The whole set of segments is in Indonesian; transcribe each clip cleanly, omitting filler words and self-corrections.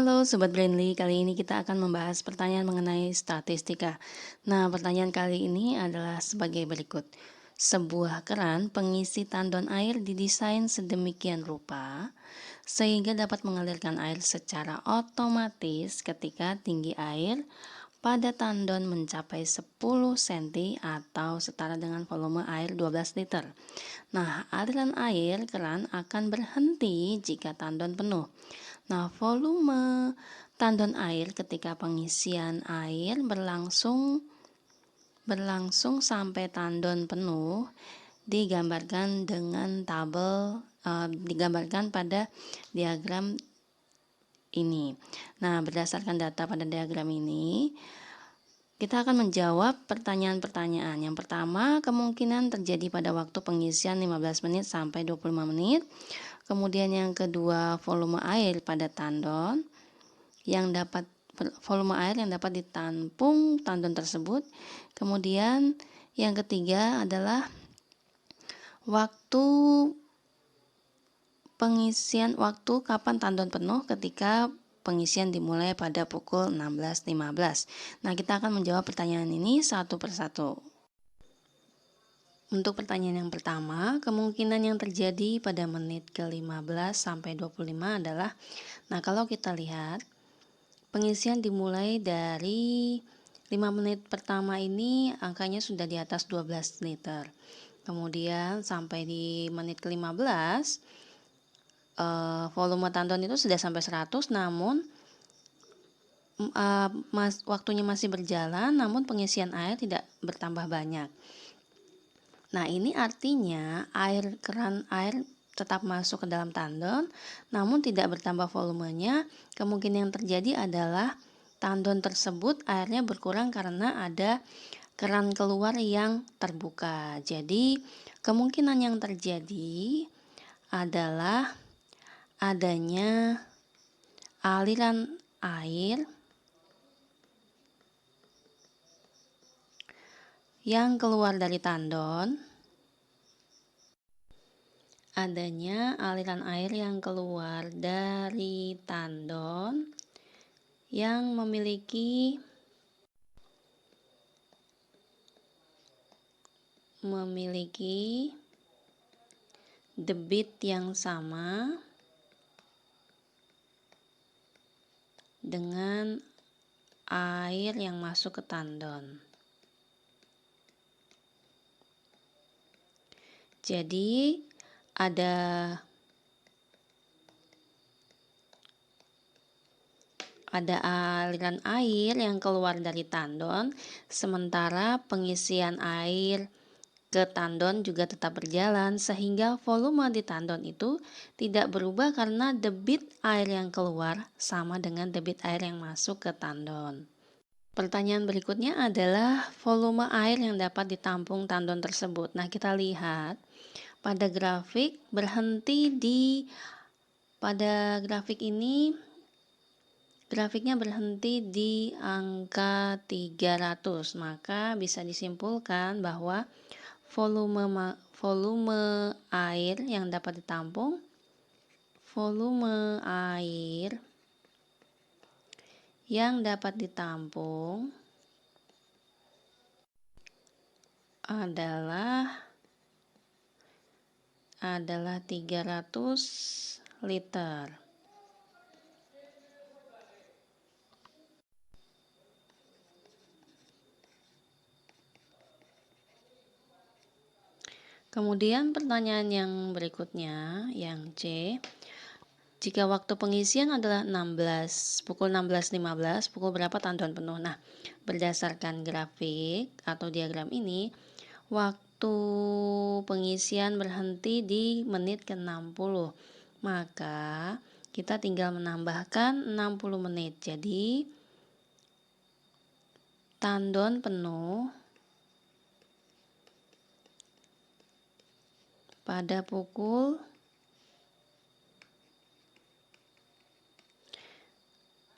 Halo Sobat Brainly, kali ini kita akan membahas pertanyaan mengenai statistika. Nah, pertanyaan kali ini adalah sebagai berikut. Sebuah keran pengisi tandon air didesain sedemikian rupa sehingga dapat mengalirkan air secara otomatis ketika tinggi air pada tandon mencapai 10 cm atau setara dengan volume air 12 liter. Nah, aliran air keran akan berhenti jika tandon penuh. Nah, volume tandon air ketika pengisian air berlangsung sampai tandon penuh digambarkan dengan digambarkan pada diagram ini. Nah, berdasarkan data pada diagram ini, kita akan menjawab pertanyaan-pertanyaan. Yang pertama, kemungkinan terjadi pada waktu pengisian 15 menit sampai 25 menit. Kemudian yang kedua, volume air pada tandon yang dapat ditampung tandon tersebut. Kemudian yang ketiga adalah waktu kapan tandon penuh ketika pengisian dimulai pada pukul 16.15. Nah, kita akan menjawab pertanyaan ini satu persatu. Untuk pertanyaan yang pertama, kemungkinan yang terjadi pada menit ke-15 sampai 25 adalah, nah kalau kita lihat, pengisian dimulai dari 5 menit pertama ini angkanya sudah di atas 12 liter. Kemudian sampai di menit ke-15, volume tandon itu sudah sampai 100, namun waktunya masih berjalan, namun pengisian air tidak bertambah banyak. Nah, ini artinya keran air tetap masuk ke dalam tandon, namun tidak bertambah volumenya. Kemungkinan yang terjadi adalah tandon tersebut airnya berkurang karena ada keran keluar yang terbuka. Jadi, kemungkinan yang terjadi adalah adanya aliran air yang keluar dari tandon, yang memiliki debit yang sama dengan air yang masuk ke tandon. Jadi ada aliran air yang keluar dari tandon, sementara pengisian air ke tandon juga tetap berjalan, sehingga volume di tandon itu tidak berubah karena debit air yang keluar sama dengan debit air yang masuk ke tandon. Pertanyaan berikutnya adalah volume air yang dapat ditampung tandon tersebut. Nah, kita lihat pada grafik pada grafik ini grafiknya berhenti di angka 300, maka bisa disimpulkan bahwa volume air yang dapat ditampung adalah 300 liter. Kemudian pertanyaan yang berikutnya, yang C. Jika waktu pengisian adalah pukul 16.15, pukul berapa tandon penuh? Nah, berdasarkan grafik atau diagram ini, waktu pengisian berhenti di menit ke-60. Maka, kita tinggal menambahkan 60 menit. Jadi, tandon penuh pada pukul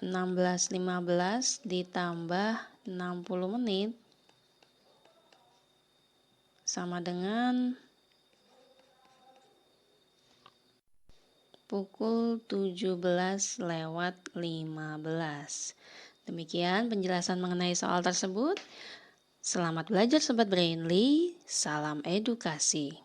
16.15 ditambah 60 menit sama dengan pukul 17:15. Demikian penjelasan mengenai soal tersebut. Selamat belajar Sobat Brainly, salam edukasi.